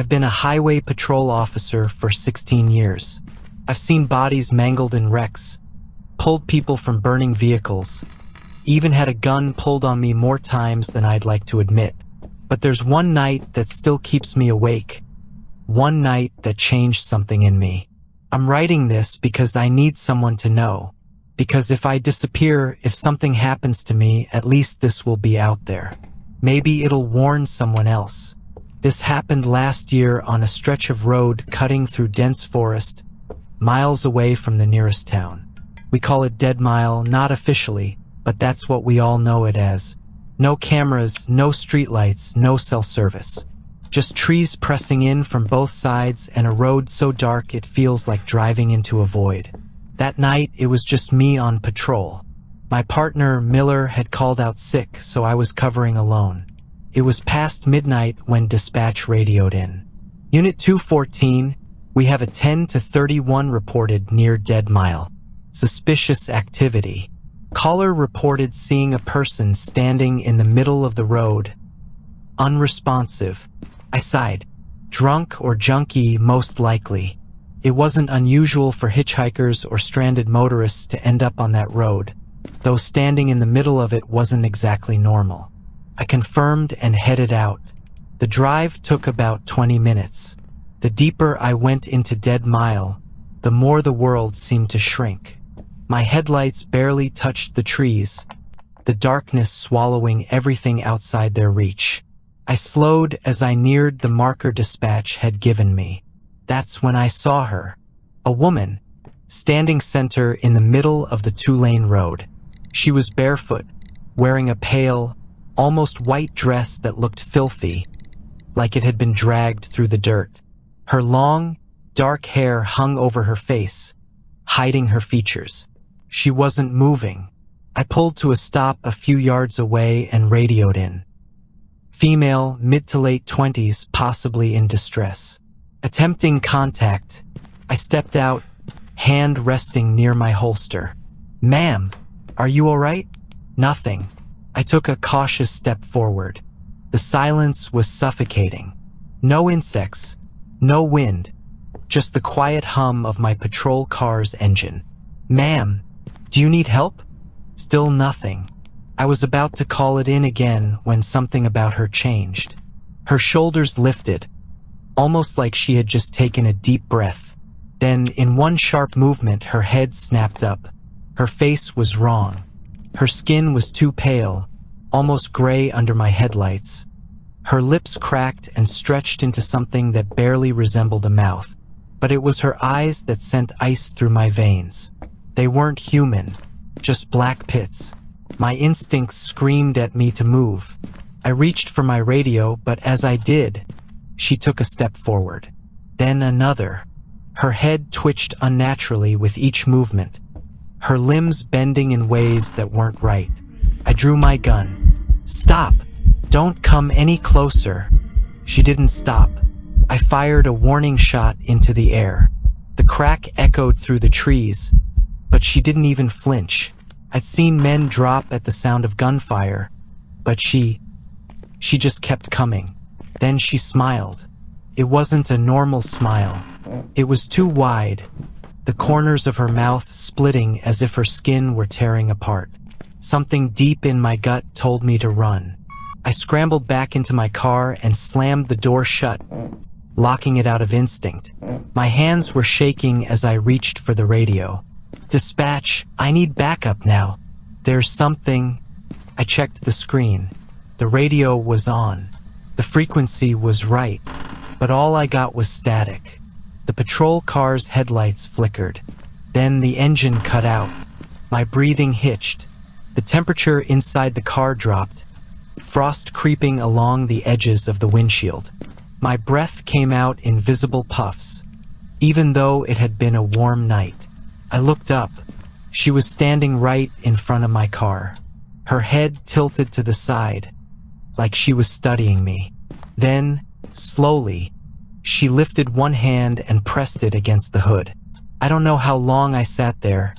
I've been a highway patrol officer for 16 years. I've seen bodies mangled in wrecks, pulled people from burning vehicles, even had a gun pulled on me more times than I'd like to admit. But there's one night that still keeps me awake. One night that changed something in me. I'm writing this because I need someone to know. Because if I disappear, if something happens to me, at least this will be out there. Maybe it'll warn someone else. This happened last year on a stretch of road cutting through dense forest, miles away from the nearest town. We call it Dead Mile, not officially, but that's what we all know it as. No cameras, no streetlights, no cell service. Just trees pressing in from both sides and a road so dark it feels like driving into a void. That night, it was just me on patrol. My partner, Miller, had called out sick, so I was covering alone. It was past midnight when dispatch radioed in. Unit 214, we have a 10 to 31 reported near Dead Mile. Suspicious activity. Caller reported seeing a person standing in the middle of the road. Unresponsive. I sighed. Drunk or junkie, most likely. It wasn't unusual for hitchhikers or stranded motorists to end up on that road, though standing in the middle of it wasn't exactly normal. I confirmed and headed out. The drive took about 20 minutes. The deeper I went into Dead Mile, the more the world seemed to shrink. My headlights barely touched the trees, the darkness swallowing everything outside their reach. I slowed as I neared the marker dispatch had given me. That's when I saw her. A woman, standing center in the middle of the two-lane road. She was barefoot, wearing a pale, almost white dress that looked filthy, like it had been dragged through the dirt. Her long, dark hair hung over her face, hiding her features. She wasn't moving. I pulled to a stop a few yards away and radioed in. Female, mid to late 20s, possibly in distress. Attempting contact, I stepped out, hand resting near my holster. "Ma'am, are you all right?" Nothing. I took a cautious step forward. The silence was suffocating. No insects, no wind, just the quiet hum of my patrol car's engine. "Ma'am, do you need help?" Still nothing. I was about to call it in again when something about her changed. Her shoulders lifted, almost like she had just taken a deep breath. Then, in one sharp movement, her head snapped up. Her face was wrong. Her skin was too pale, almost gray under my headlights. Her lips cracked and stretched into something that barely resembled a mouth. But it was her eyes that sent ice through my veins. They weren't human, just black pits. My instincts screamed at me to move. I reached for my radio, but as I did, she took a step forward. Then another. Her head twitched unnaturally with each movement, her limbs bending in ways that weren't right. I drew my gun. "Stop! Don't come any closer." She didn't stop. I fired a warning shot into the air. The crack echoed through the trees, but she didn't even flinch. I'd seen men drop at the sound of gunfire, but she just kept coming. Then she smiled. It wasn't a normal smile. It was too wide, the corners of her mouth splitting as if her skin were tearing apart. Something deep in my gut told me to run. I scrambled back into my car and slammed the door shut, locking it out of instinct. My hands were shaking as I reached for the radio. "Dispatch, I need backup now. There's something..." I checked the screen. The radio was on. The frequency was right, but all I got was static. The patrol car's headlights flickered. Then the engine cut out. My breathing hitched. The temperature inside the car dropped, frost creeping along the edges of the windshield. My breath came out in visible puffs, even though it had been a warm night. I looked up. She was standing right in front of my car, her head tilted to the side, like she was studying me. Then, slowly, she lifted one hand and pressed it against the hood. I don't know how long I sat there,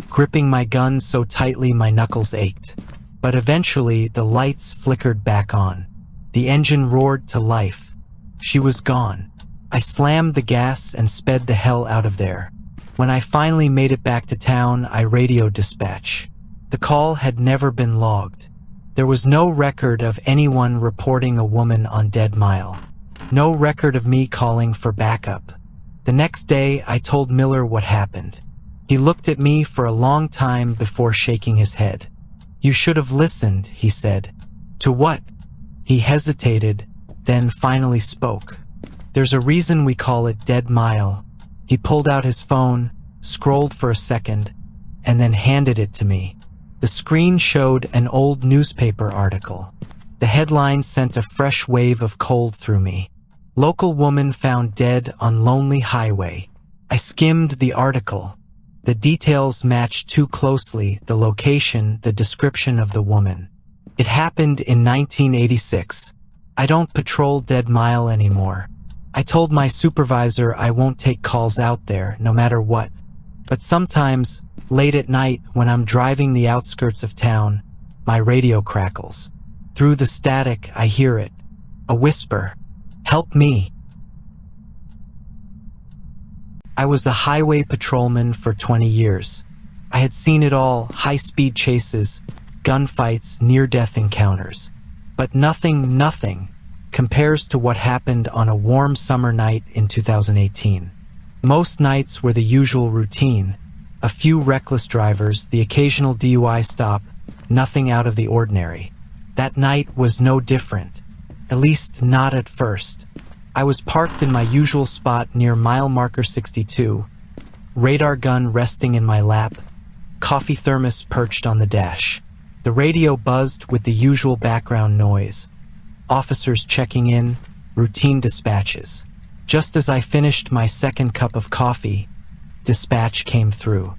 gripping my gun so tightly my knuckles ached. But eventually, the lights flickered back on. The engine roared to life. She was gone. I slammed the gas and sped the hell out of there. When I finally made it back to town, I radioed dispatch. The call had never been logged. There was no record of anyone reporting a woman on Dead Mile. No record of me calling for backup. The next day, I told Miller what happened. He looked at me for a long time before shaking his head. "You should have listened," he said. "To what?" He hesitated, then finally spoke. "There's a reason we call it Dead Mile." He pulled out his phone, scrolled for a second, and then handed it to me. The screen showed an old newspaper article. The headline sent a fresh wave of cold through me. "Local woman found dead on lonely highway." I skimmed the article. The details matched too closely: the location, the description of the woman. It happened in 1986. I don't patrol Dead Mile anymore. I told my supervisor I won't take calls out there, no matter what. But sometimes, late at night, when I'm driving the outskirts of town, my radio crackles. Through the static, I hear it. A whisper. "Help me." I was a highway patrolman for 20 years. I had seen it all: high-speed chases, gunfights, near-death encounters. But nothing compares to what happened on a warm summer night in 2018. Most nights were the usual routine: a few reckless drivers, the occasional DUI stop, nothing out of the ordinary. That night was no different, at least not at first. I was parked in my usual spot near mile marker 62, radar gun resting in my lap, coffee thermos perched on the dash. The radio buzzed with the usual background noise. Officers checking in, routine dispatches. Just as I finished my second cup of coffee, dispatch came through.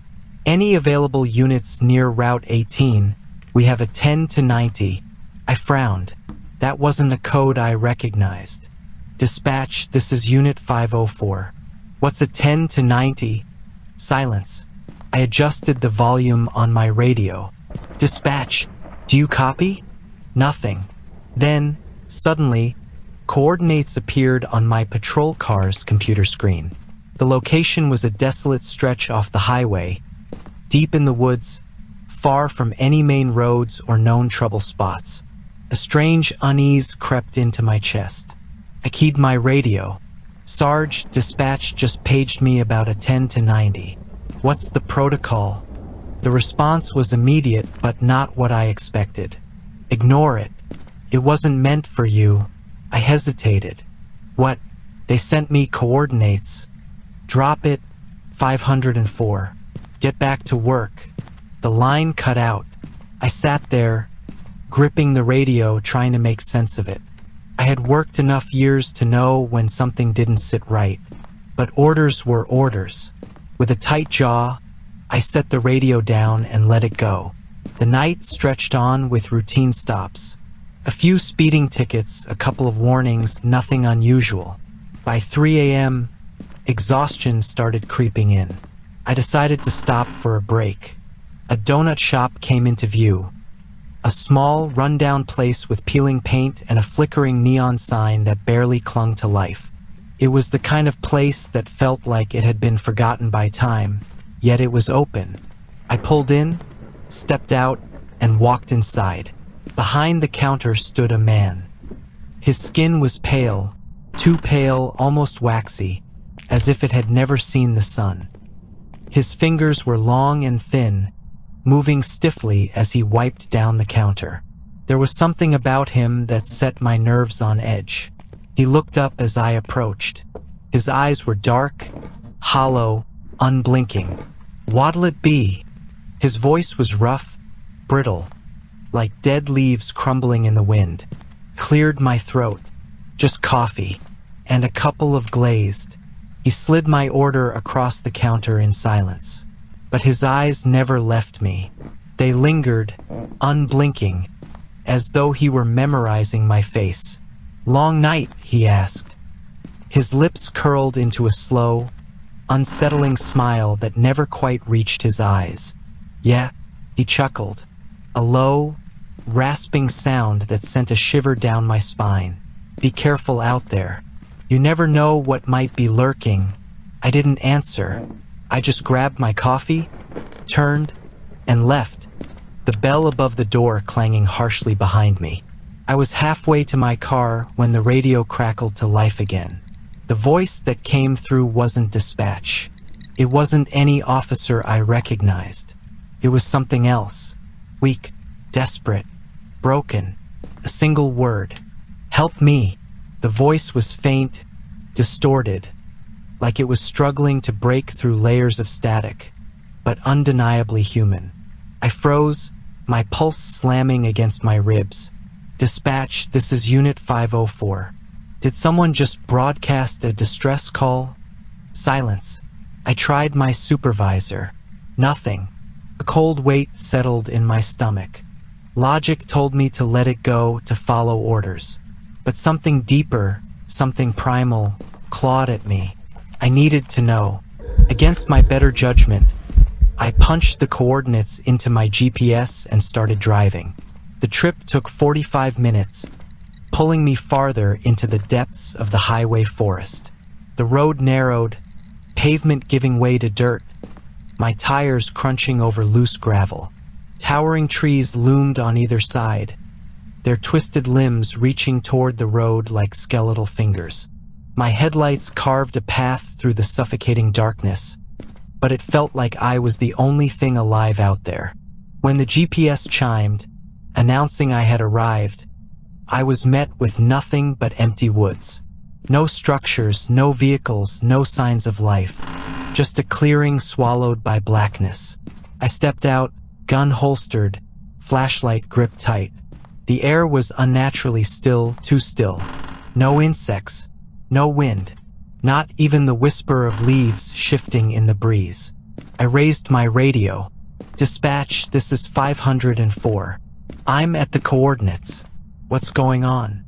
"Any available units near Route 18? We have a 10 to 90. I frowned. That wasn't a code I recognized. "Dispatch, this is Unit 504. What's a 10 to 90? Silence. I adjusted the volume on my radio. "Dispatch, do you copy?" Nothing. Then, suddenly, coordinates appeared on my patrol car's computer screen. The location was a desolate stretch off the highway, deep in the woods, far from any main roads or known trouble spots. A strange unease crept into my chest. I keyed my radio. "Sarge, dispatch just paged me about a 10 to 90. What's the protocol?" The response was immediate, but not what I expected. "Ignore it. It wasn't meant for you." I hesitated. "What?" They sent me coordinates. "Drop it. 504. Get back to work." The line cut out. I sat there, gripping the radio, trying to make sense of it. I had worked enough years to know when something didn't sit right. But orders were orders. With a tight jaw, I set the radio down and let it go. The night stretched on with routine stops. A few speeding tickets, a couple of warnings, nothing unusual. By 3 a.m., exhaustion started creeping in. I decided to stop for a break. A donut shop came into view. A small, run-down place with peeling paint and a flickering neon sign that barely clung to life. It was the kind of place that felt like it had been forgotten by time, yet it was open. I pulled in, stepped out, and walked inside. Behind the counter stood a man. His skin was pale, too pale, almost waxy, as if it had never seen the sun. His fingers were long and thin, moving stiffly as he wiped down the counter. There was something about him that set my nerves on edge. He looked up as I approached. His eyes were dark, hollow, unblinking. "What'll it be?" His voice was rough, brittle, like dead leaves crumbling in the wind. Cleared my throat. "Just coffee, and a couple of glazed." He slid my order across the counter in silence. But his eyes never left me. They lingered, unblinking, as though he were memorizing my face. "Long night?" he asked. His lips curled into a slow, unsettling smile that never quite reached his eyes. "Yeah," he chuckled, a low, rasping sound that sent a shiver down my spine. "Be careful out there." You never know what might be lurking. I didn't answer. I just grabbed my coffee, turned, and left, the bell above the door clanging harshly behind me. I was halfway to my car when the radio crackled to life again. The voice that came through wasn't dispatch. It wasn't any officer I recognized. It was something else. Weak, desperate, broken. A single word. Help me. The voice was faint, distorted, like it was struggling to break through layers of static, but undeniably human. I froze, my pulse slamming against my ribs. Dispatch, this is Unit 504. Did someone just broadcast a distress call? Silence. I tried my supervisor. Nothing. A cold weight settled in my stomach. Logic told me to let it go, to follow orders. But something deeper, something primal, clawed at me. I needed to know. Against my better judgment, I punched the coordinates into my GPS and started driving. The trip took 45 minutes, pulling me farther into the depths of the highway forest. The road narrowed, pavement giving way to dirt, my tires crunching over loose gravel. Towering trees loomed on either side, their twisted limbs reaching toward the road like skeletal fingers. My headlights carved a path through the suffocating darkness, but it felt like I was the only thing alive out there. When the GPS chimed, announcing I had arrived, I was met with nothing but empty woods. No structures, no vehicles, no signs of life. Just a clearing swallowed by blackness. I stepped out, gun holstered, flashlight gripped tight. The air was unnaturally still, too still. No insects, no wind, not even the whisper of leaves shifting in the breeze. I raised my radio. Dispatch, this is 504. I'm at the coordinates. What's going on?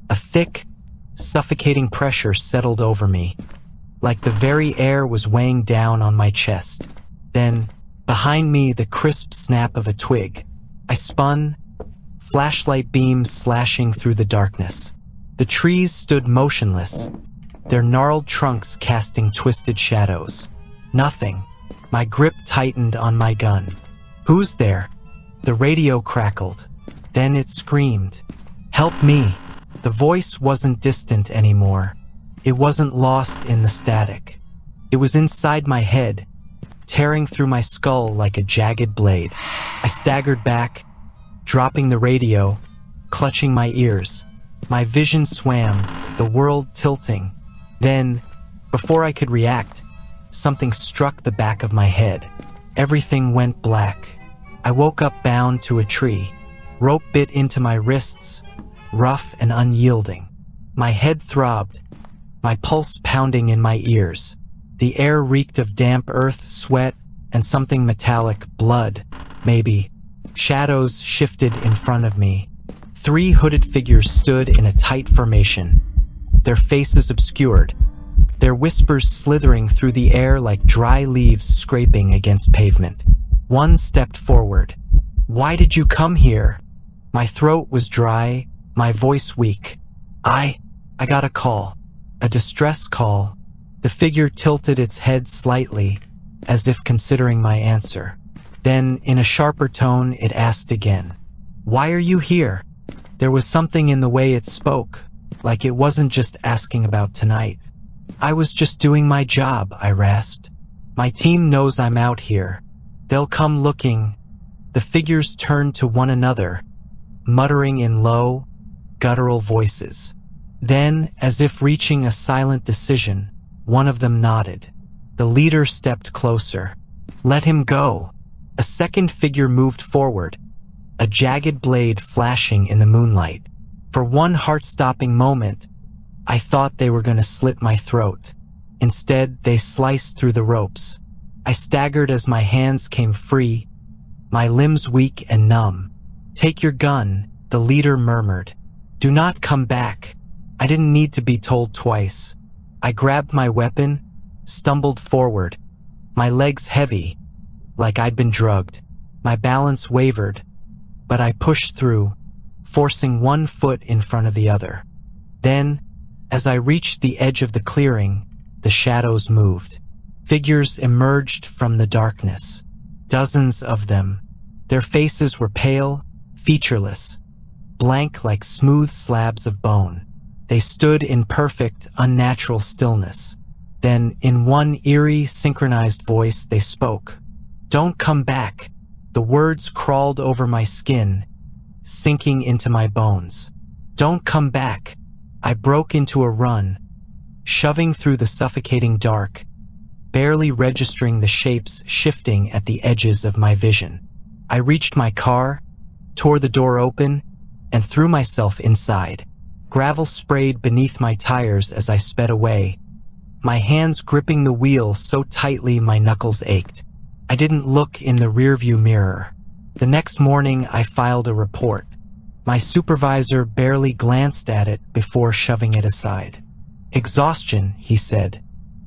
A thick, suffocating pressure settled over me, like the very air was weighing down on my chest. Then, behind me, the crisp snap of a twig. I spun, flashlight beams slashing through the darkness. The trees stood motionless, their gnarled trunks casting twisted shadows. Nothing. My grip tightened on my gun. Who's there? The radio crackled. Then it screamed. Help me. The voice wasn't distant anymore. It wasn't lost in the static. It was inside my head, tearing through my skull like a jagged blade. I staggered back, dropping the radio, clutching my ears. My vision swam, the world tilting. Then, before I could react, something struck the back of my head. Everything went black. I woke up bound to a tree. Rope bit into my wrists, rough and unyielding. My head throbbed, my pulse pounding in my ears. The air reeked of damp earth, sweat, and something metallic, blood, maybe. Shadows shifted in front of me. 3 hooded figures stood in a tight formation, their faces obscured, their whispers slithering through the air like dry leaves scraping against pavement. One stepped forward. Why did you come here? My throat was dry, my voice weak. I got a call. A distress call. The figure tilted its head slightly, as if considering my answer. Then, in a sharper tone, it asked again. Why are you here? There was something in the way it spoke, like it wasn't just asking about tonight. I was just doing my job, I rasped. My team knows I'm out here. They'll come looking. The figures turned to one another, muttering in low, guttural voices. Then, as if reaching a silent decision, one of them nodded. The leader stepped closer. Let him go. A second figure moved forward, a jagged blade flashing in the moonlight. For one heart-stopping moment, I thought they were going to slit my throat. Instead, they sliced through the ropes. I staggered as my hands came free, my limbs weak and numb. Take your gun, the leader murmured. Do not come back. I didn't need to be told twice. I grabbed my weapon, stumbled forward, my legs heavy, like I'd been drugged. My balance wavered, but I pushed through, forcing one foot in front of the other. Then, As I reached the edge of the clearing, the shadows moved. Figures emerged from the darkness. Dozens of them. Their faces were pale, featureless, blank like smooth slabs of bone. They stood in perfect, unnatural stillness. Then, in one eerie, synchronized voice, they spoke. "Don't come back." The words crawled over my skin, sinking into my bones. "Don't come back." I broke into a run, shoving through the suffocating dark, barely registering the shapes shifting at the edges of my vision. I reached my car, tore the door open, and threw myself inside. Gravel sprayed beneath my tires as I sped away, my hands gripping the wheel so tightly my knuckles ached. I didn't look in the rearview mirror. The next morning, I filed a report. My supervisor barely glanced at it before shoving it aside. "Exhaustion," he said.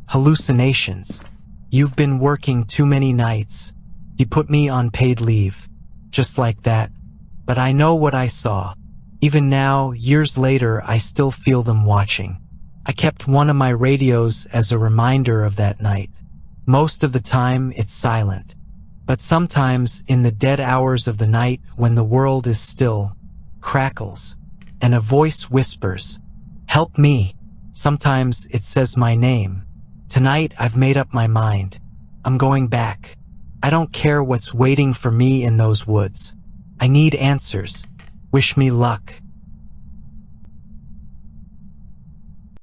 "Hallucinations. You've been working too many nights." He put me on paid leave, just like that. But I know what I saw. Even now, years later, I still feel them watching. I kept one of my radios as a reminder of that night. Most of the time, it's silent. But sometimes, in the dead hours of the night, when the world is still, crackles, and a voice whispers, "Help me." Sometimes it says my name. Tonight, I've made up my mind. I'm going back. I don't care what's waiting for me in those woods. I need answers. Wish me luck.